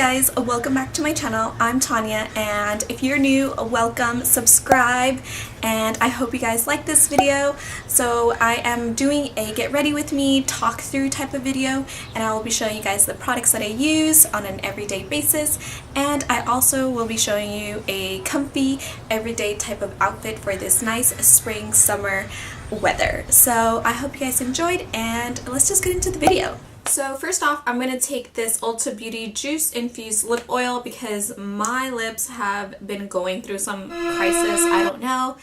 guys, welcome back to my channel. I'm Tanya, and if you're new, welcome, subscribe, and I hope you guys like this video. So I am doing a get ready with me talk through type of video, and I will be showing you guys the products that I use on an everyday basis, and I also will be showing you a comfy everyday type of outfit for this nice spring summer weather. So I hope you guys enjoyed, and let's just get into the video. So first off, I'm going to take this Ulta Beauty Juice Infused Lip Oil because my lips have been going through some crisis, I don't know,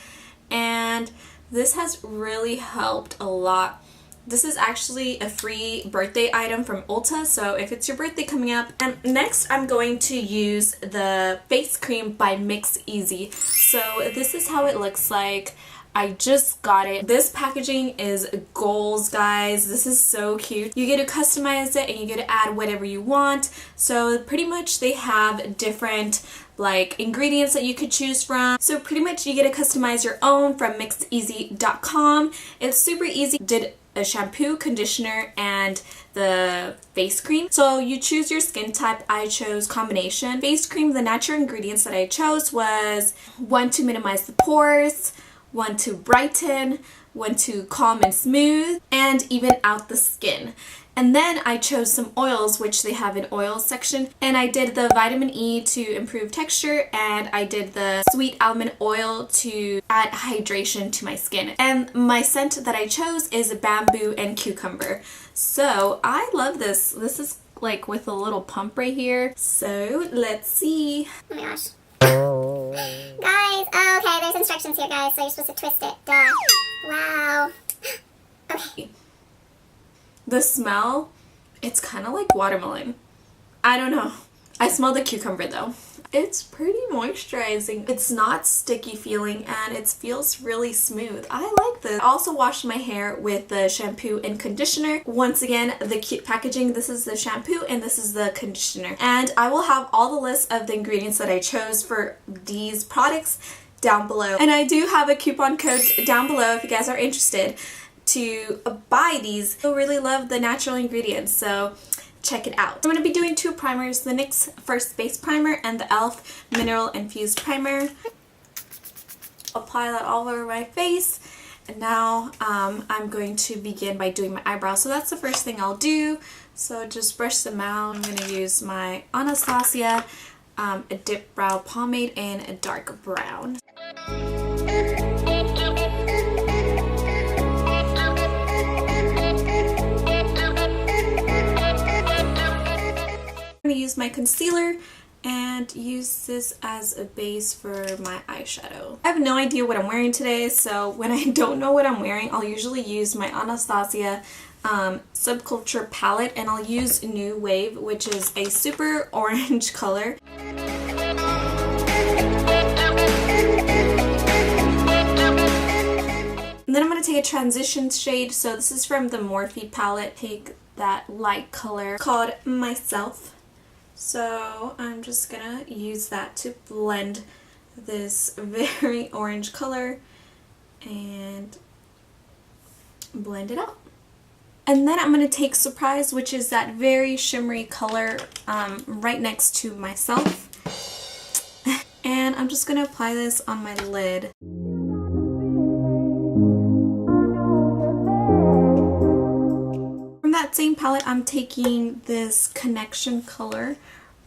and this has really helped a lot. This is actually a free birthday item from Ulta, so if it's your birthday coming up. And next I'm going to use the face cream by Mix Easy. So this is how it looks like. I just got it. This packaging is goals, guys. This is so cute. You get to customize it and you get to add whatever you want. So pretty much they have different like ingredients that you could choose from. So pretty much you get to customize your own from mixeasy.com. It's super easy. Did a shampoo, conditioner, and the face cream. So you choose your skin type. I chose combination. Face cream, the natural ingredients that I chose was 1 to minimize the pores, 1 to brighten, 1 to calm and smooth, and even out the skin. And then I chose some oils, which they have an oil section, and I did the vitamin E to improve texture, and I did the sweet almond oil to add hydration to my skin. And my scent that I chose is bamboo and cucumber. So I love this. This is like with a little pump right here. So let's see. Oh my gosh. Guys, oh, okay, there's instructions here, guys, so you're supposed to twist it. Duh. Wow. Okay. The smell, it's kind of like watermelon. I don't know. I smell the cucumber though. It's pretty moisturizing. It's not sticky feeling and it feels really smooth. I like this. I also washed my hair with the shampoo and conditioner. Once again, the cute packaging. This is the shampoo and this is the conditioner. And I will have all the lists of the ingredients that I chose for these products down below. And I do have a coupon code down below if you guys are interested to buy these. I really love the natural ingredients, so check it out. I'm going to be doing 2 primers, the NYX First Base Primer and the e.l.f. Mineral Infused Primer. Apply that all over my face, and now I'm going to begin by doing my eyebrows. So that's the first thing I'll do. So just brush them out. I'm going to use my Anastasia a Dip Brow Pomade in a dark brown. I'm going to use my concealer and use this as a base for my eyeshadow. I have no idea what I'm wearing today, so when I don't know what I'm wearing, I'll usually use my Anastasia Subculture palette, and I'll use New Wave, which is a super orange color. And then I'm going to take a transition shade, so this is from the Morphe palette. Take that light color called Myself. So I'm just gonna use that to blend this very orange color and blend it out. And then I'm gonna take Surprise, which is that very shimmery color right next to Myself. And I'm just gonna apply this on my lid. From that same palette, I'm taking this Connection color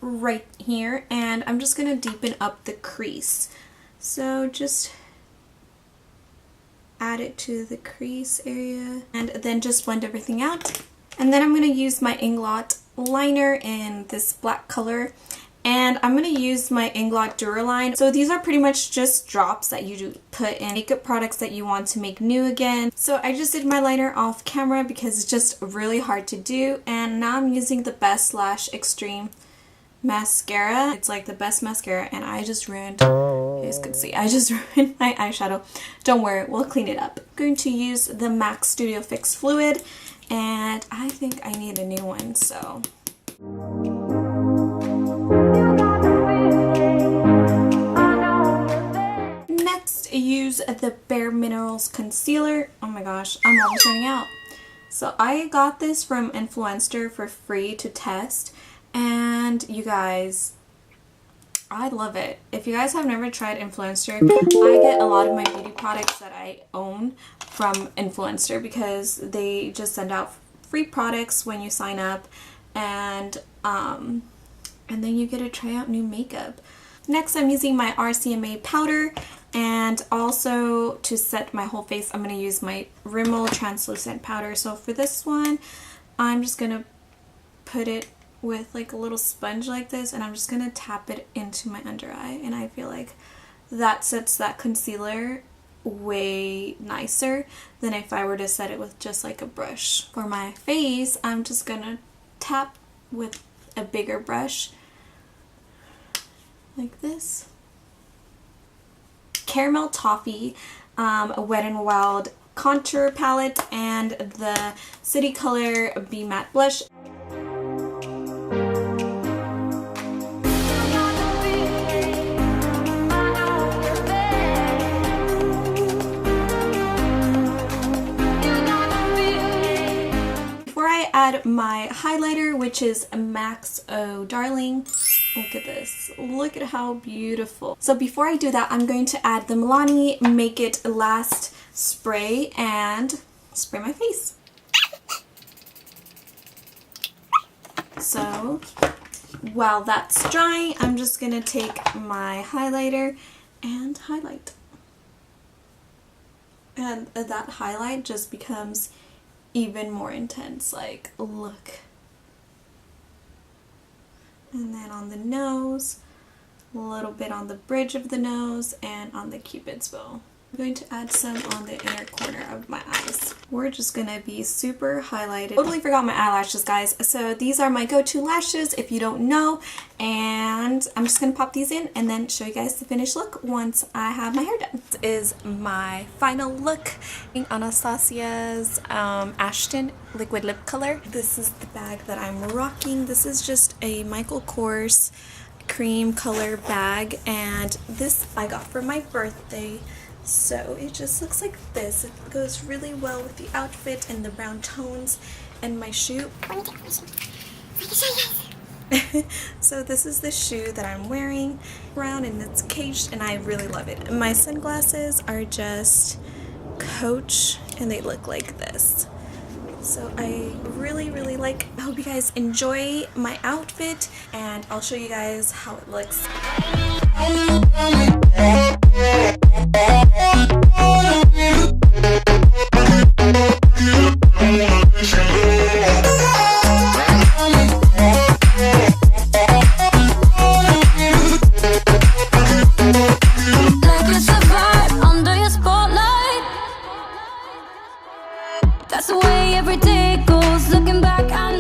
right here, and I'm just going to deepen up the crease. So just add it to the crease area, and then just blend everything out. And then I'm going to use my Inglot liner in this black color, and I'm going to use my Inglot Duraline. So these are pretty much just drops that you put in makeup products that you want to make new again. So I just did my liner off camera because it's just really hard to do. And now I'm using the Best Lash Extreme mascara. It's like the best mascara, and I just ruined, you guys can see, I just ruined my eyeshadow. Don't worry, we'll clean it up. I'm going to use the MAC Studio Fix Fluid, and I think I need a new one, so. Next, use the Bare Minerals Concealer. Oh my gosh, I'm almost running out. So I got this from Influencer for free to test, And you guys, I love it. If you guys have never tried Influencer, I get a lot of my beauty products that I own from Influencer because they just send out free products when you sign up, and then you get to try out new makeup. Next, I'm using my RCMA powder, and also to set my whole face, I'm going to use my Rimmel translucent powder. So for this one, I'm just going to put it with like a little sponge like this, and I'm just going to tap it into my under eye, and I feel like that sets that concealer way nicer than if I were to set it with just like a brush. For my face, I'm just going to tap with a bigger brush like this. Caramel Toffee, a Wet n Wild contour palette, and the City Color Be Matte Blush. Before I add my highlighter, which is Max Oh Darling. Look at this. Look at how beautiful. So before I do that, I'm going to add the Milani Make It Last spray and spray my face. So while that's drying, I'm just going to take my highlighter and highlight. And that highlight just becomes even more intense. Like, look. And then on the nose, a little bit on the bridge of the nose, and on the cupid's bow. I'm going to add some on the inner corner of my eyes. We're just gonna be super highlighted. Totally forgot my eyelashes, guys. So these are my go-to lashes if you don't know. And I'm just gonna pop these in and then show you guys the finished look once I have my hair done. This is my final look in Anastasia's Ashton liquid lip color. This is the bag that I'm rocking. This is just a Michael Kors cream color bag, and this I got for my birthday. So it just looks like this. It goes really well with the outfit and the brown tones and my shoe. So this is the shoe that I'm wearing around, and it's caged, and I really love it. My sunglasses are just Coach, and they look like this. So I really like. I hope you guys enjoy my outfit, and I'll show you guys how it looks. That's the way every day goes. Looking back, I